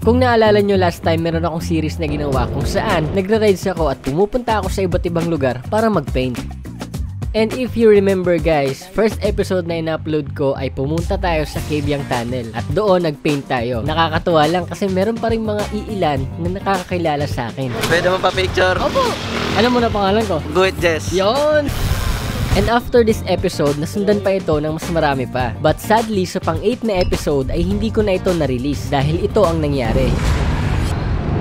Kung naalala nyo last time, meron akong series na ginawa kung saan nagra-rides ako at pumupunta ako sa iba't ibang lugar para mag-paint. And if you remember guys, first episode na in-upload ko ay pumunta tayo sa Cabyang Tunnel at doon nag-paint tayo. Nakakatuwa lang kasi meron pa rin mga iilan na nakakakilala sa akin. Pwede mo pa picture? Opo! Alam mo na pangalan ko? Good Jess. Yon! And after this episode, nasundan pa ito ng mas marami pa. But sadly, sa pang-8 na episode ay hindi ko na ito na-release dahil ito ang nangyari.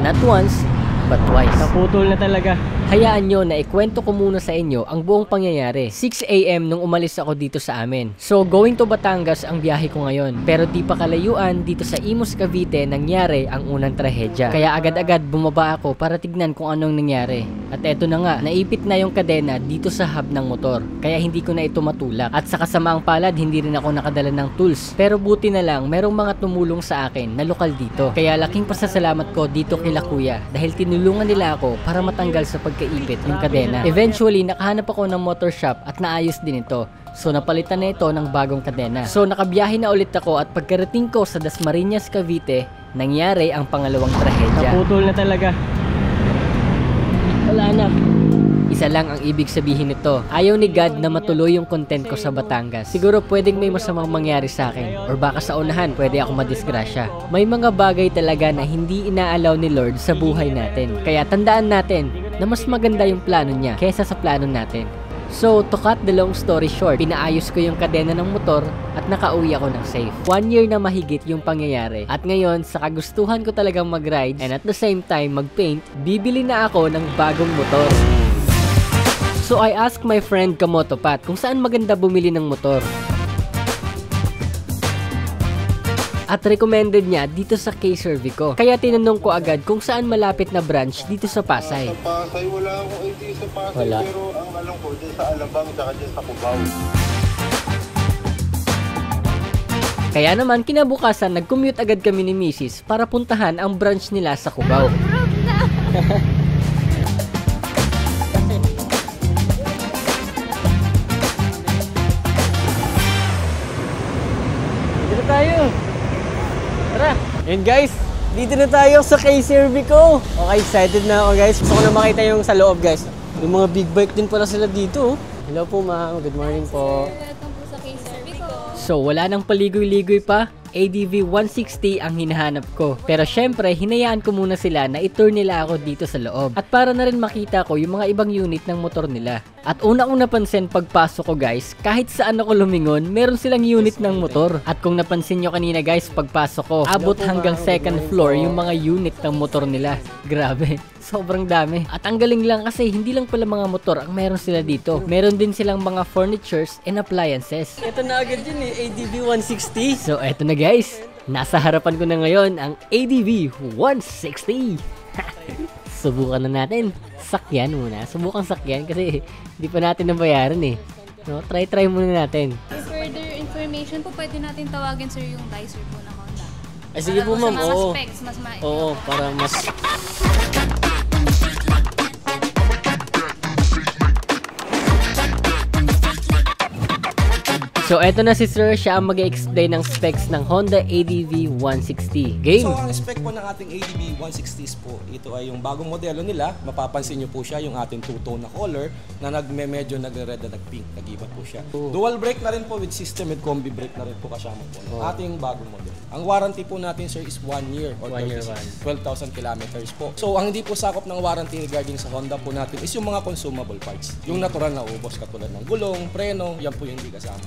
Not once, but twice. Naputol na talaga. Hayaan nyo na ikwento ko muna sa inyo ang buong pangyayari. 6 AM nung umalis ako dito sa amin. So going to Batangas ang biyahe ko ngayon. Pero di pa kalayuan dito sa Imus, Cavite nangyari ang unang trahedya. Kaya agad-agad bumaba ako para tignan kung anong nangyari. At eto na nga, naipit na yung kadena dito sa hub ng motor. Kaya hindi ko na ito matulak. At sa kasamaang palad, hindi rin ako nakadala ng tools. Pero buti na lang, merong mga tumulong sa akin na lokal dito. Kaya laking pasasalamat ko dito kila kuya dahil tinulungan nila ako para matanggal sa pagkaipit yung kadena. Eventually, nakahanap ako ng motor shop at naayos din ito. So napalitan na ito ng bagong kadena. So nakabiyahe na ulit ako at pagkarating ko sa Dasmariñas, Cavite, nangyari ang pangalawang trahedya. Naputol na talaga. Wala na. Isa lang ang ibig sabihin nito. Ayaw ni God na matuloy yung content ko sa Batangas. Siguro pwedeng may masamang mangyari sa akin. Or baka sa unahan, pwede ako madisgrasya. May mga bagay talaga na hindi inaalaw ni Lord sa buhay natin. Kaya tandaan natin na mas maganda yung plano niya kaysa sa plano natin. So, to cut the long story short, pinaayos ko yung kadena ng motor at nakauwi ako ng safe. 1 year na mahigit yung pangyayari. At ngayon, sa kagustuhan ko talagang mag-ride and at the same time mag-paint, bibili na ako ng bagong motor. So, I asked my friend Kamotopat kung saan maganda bumili ng motor. At recommended niya dito sa K-Servico. Kaya tinanong ko agad kung saan malapit na branch dito sa Pasay. Sa Pasay, wala akong idea sa Pasay. Wala. Pero ang alam ko, dyan sa Alabang, saka dyan sa Cubao. Kaya naman, kinabukasan, nag-commute agad kami ni Mrs. para puntahan ang branch nila sa Cubao. Dito tayo! Tara! And guys, dito na tayo sa K-Servico. Okay, excited na ako guys. Gusto ko na makita yung sa loob guys. Yung mga big bike din pala sila dito. Hello po ma'am, good morning po. Welcome po sa K-Servico. So wala nang paligoy-ligoy pa. ADV 160 ang hinahanap ko. Pero syempre, hinayaan ko muna sila na i-tour nila ako dito sa loob. At para na rin makita ko yung mga ibang unit ng motor nila. At una-una napansin pagpasok ko guys, kahit saan ako lumingon, meron silang unit ng motor. At kung napansin nyo kanina guys, pagpasok ko, abot hanggang second floor yung mga unit ng motor nila. Grabe. Sobrang dami. At ang galing lang kasi hindi lang pala mga motor ang meron sila dito. Meron din silang mga furnitures and appliances. Ito na agad yun eh, ADV 160. So eto na guys, nasa harapan ko na ngayon ang ADV 160. Subukan na natin. Sakyan muna. Subukan sakyan kasi hindi pa natin nabayaran eh. No, try muna natin. For further information po, pwede natin tawagin sir yung dicer po ng Honda. Ay sige po ma'am, Sa mga oo. specs, mas Oo, para mas... So, eto na si Sir. Siya ang mag-explain ng specs ng Honda ADV 160. Game! So, ang spec po ng ating ADV 160s po, ito ay yung bagong modelo nila. Mapapansin nyo po siya, yung ating two-tone na color na medyo nagre-red na nag-pink. Nag-iba po siya. Dual brake na rin po with system with combi brake na rin po kasama po ng ating bagong modelo. Ang warranty po natin, sir, is 1 year or 12,000 kilometers po. So, ang hindi po sakop ng warranty regarding sa Honda po natin is yung mga consumable parts. Yung natural na ubos katulad ng gulong, preno, yan po yung hindi kasama.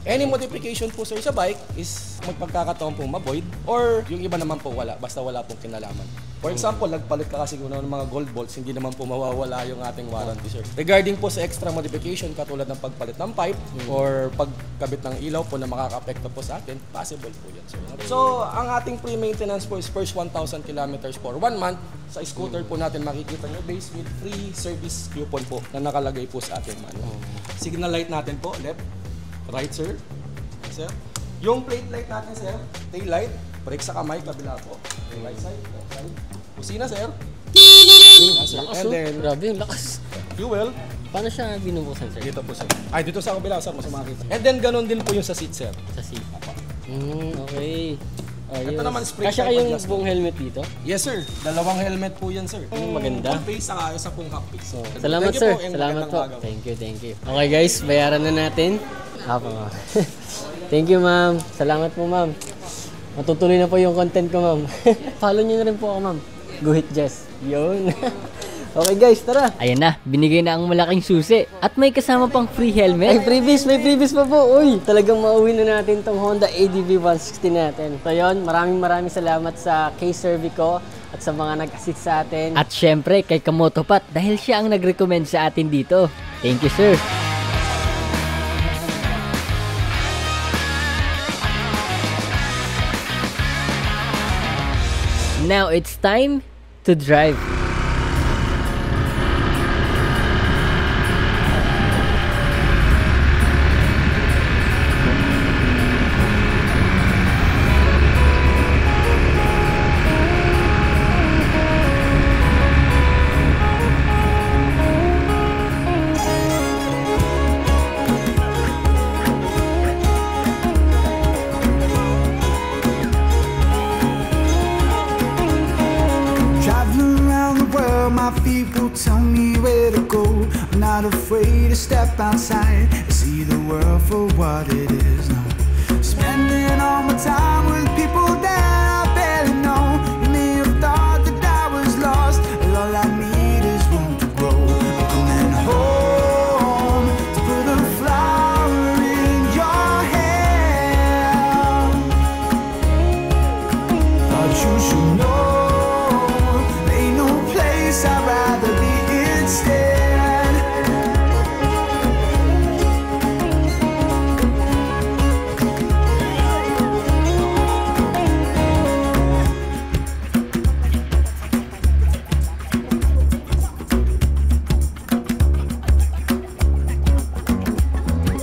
Any modification po sir sa bike is magpagkakataon pong ma-void or yung iba naman po wala, basta wala pong kinalaman. For example, nagpalit ka kasi ng mga gold bolts, hindi naman po mawawala yung ating warranty sir. Regarding po sa extra modification katulad ng pagpalit ng pipe or pagkabit ng ilaw po na makaka-apekto po sa atin, possible po yan sir. So, ang ating pre-maintenance po is first 1,000 kilometers for 1 month. Sa scooter po natin makikita nyo base with free service coupon po na nakalagay po sa ating manual. Signal light natin po, left. Right, sir. Sir. Yung plate light natin, sir. Tail light. Brake sa kamay, kabila po. Right side, left side. Kusina, sir. Sir. And then, grabe yung lakas. fuel. Paano siya binubusan, sir? Dito po, sir. Ay, dito sa kabila, sir. Mas makita. And then, ganun din po yung sa seat, sir. Sa seat. Okay. Ito naman spray Kasya type kayong adjustment. buong helmet dito? Yes sir, dalawang helmet po yan sir. Maganda. Full face saka isa pong half face. Salamat Thank you sir, po, and salamat po. magandang araw. Thank you. Okay guys, bayaran na natin. Ma'am. Thank you ma'am, salamat po ma'am. Matutuloy na po yung content ko ma'am. Follow nyo na rin po ako ma'am. Guhit Jess. Yun. Okay guys, tara. Ayan na, binigay na ang malaking susi. At may kasama pang free helmet. May previous pa po. Uy, talagang mauwi na natin tong Honda ADV 160 natin. So yun, maraming salamat sa K-Servico at sa mga nag-assist sa atin. At syempre kay Kamotopat dahil siya ang nag-recommend sa atin dito. Thank you sir. Now it's time to drive. Traveling around the world, my feet will tell me where to go. I'm not afraid to step outside and see the world for what it is now. Spending all my time with people that I barely know. You may have thought that I was lost, but all I need is room to grow. I'm coming home to put a flower in your hair. Thought you should know. I'd rather be instead.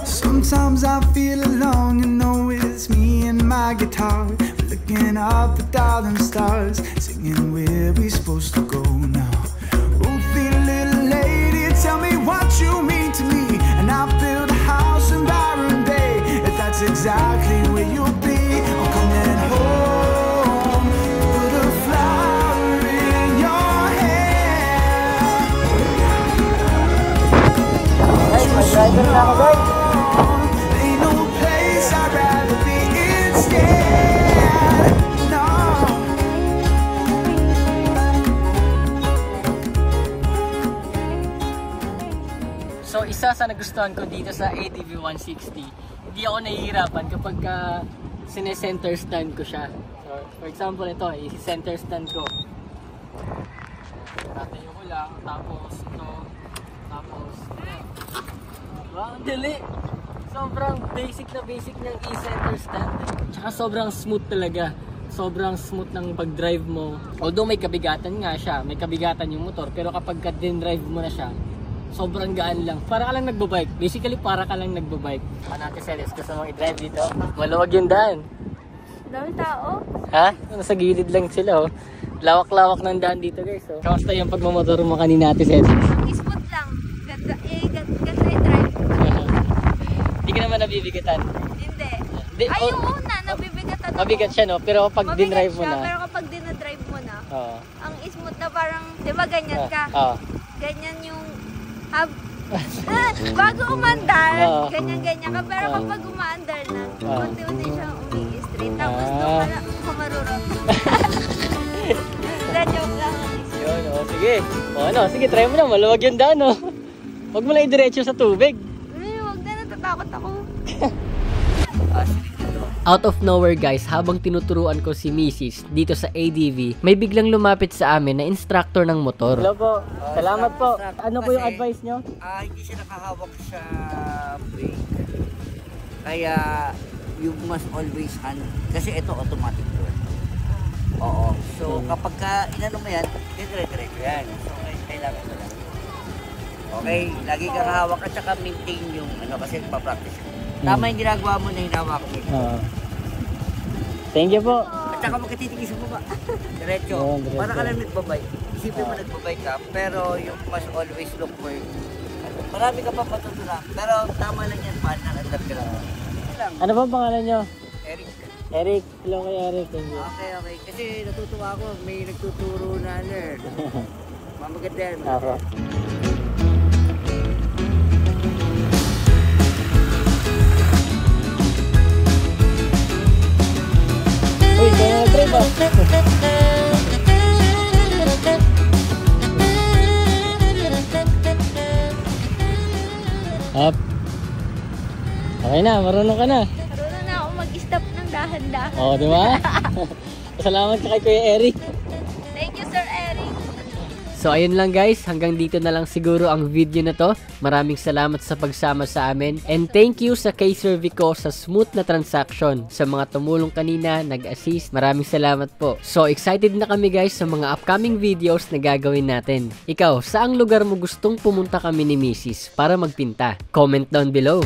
Sometimes I feel alone, you know it's me and my guitar. We're looking up at all them stars, singing where we supposed to go now. Little lady, tell me what you mean to me, and I'll build a house in Byron Bay, if that's exactly where you'll be. I'm coming home, put a flower in your hair. Ain't no place I'd rather be instead. No. So isa sa nagustuhan ko dito sa ADV 160, hindi ako nahihirapan kapag sine-center stand ko siya. So, for example, ito, i-center stand ko. Tatayo ko lang, tapos ito, tapos diba? Ang dali! Sobrang basic niyang i-center stand. Tsaka sobrang smooth talaga. Sobrang smooth ng pag-drive mo. Although may kabigatan nga siya, may kabigatan yung motor, pero kapag din-drive mo na siya, sobrang gaan lang. Para ka lang nagbabike. Basically, para ka lang nagbabike. Natin Celes, gusto mong i-drive dito? Maluwag yung daan. Daming tao. Ha? Nasa gilid lang sila, oh. Lawak-lawak ng daan dito, guys. Oh. Kamusta yung pagmamotor mo kanina, Ate Celes? Smooth lang. Ganda i-drive. Hindi ka naman nabibigatan. Hindi. Ay, yung una, nabibigatan ako. Mabigat siya, no? Pero kapag din-drive mo siya, na. pero kapag dinadrive mo na, Oo. ang smooth na parang, di ba ganyan ka? Oo. Ganyan yung bago umandar, Oo. ganyan-ganyan ka. Pero kapag umaandar na, unti-unti siyang umi-straight. Tapos doon ka marurot. Joke lang. Yun, oh, sige. O ano, sige, try mo na. Maluwag yung daan, oh. Huwag mo lang i-diretso sa tubig. Huwag na, natatakot ako. Out of nowhere guys, habang tinuturuan ko si Mrs. dito sa ADV, may biglang lumapit sa amin na instructor ng motor. Hello po, salamat po. Ano po yung advice nyo? Hindi siya nakahawak sa brake. Kaya you must always hand. Kasi ito automatic to. Oo. So kapag inano mo yan, dire-diretso yan. So kailangan mo lang. Okay, lagi kang hawak at saka maintain yung kasi pa-practice. Tama yung ginagawa mo na hinawak mo. Thank you po. At saka magkatitigis mo ba? Diretso. Para ka lang nagbabike. Isipin mo nagbabike ka, pero you must always look for marami ka pa matutunan. Pero tama lang yan, partner. Andar ka lang. Ano ba pangalan nyo? Eric. Eric, hello kay Eric. Thank you. Okay. Kasi natutuwa ako, may nagtuturo na mamaganda yan. Ako. Uy, kaya nag-trip ah. Up. Okay na, marunong ka na. Marunong na ako mag-stop ng dahan-dahan. Oo, di ba? Salamat ka kay Kuya Eric. Thank you, Sir Eric. So ayun lang guys, hanggang dito na lang siguro ang video na to. Maraming salamat sa pagsama sa amin. And thank you sa kay Sir Vico sa smooth na transaction. Sa mga tumulong kanina, nag-assist, maraming salamat po. So excited na kami guys sa mga upcoming videos na gagawin natin. Ikaw, saang lugar mo gustong pumunta kami ni Mrs. para magpinta? Comment down below.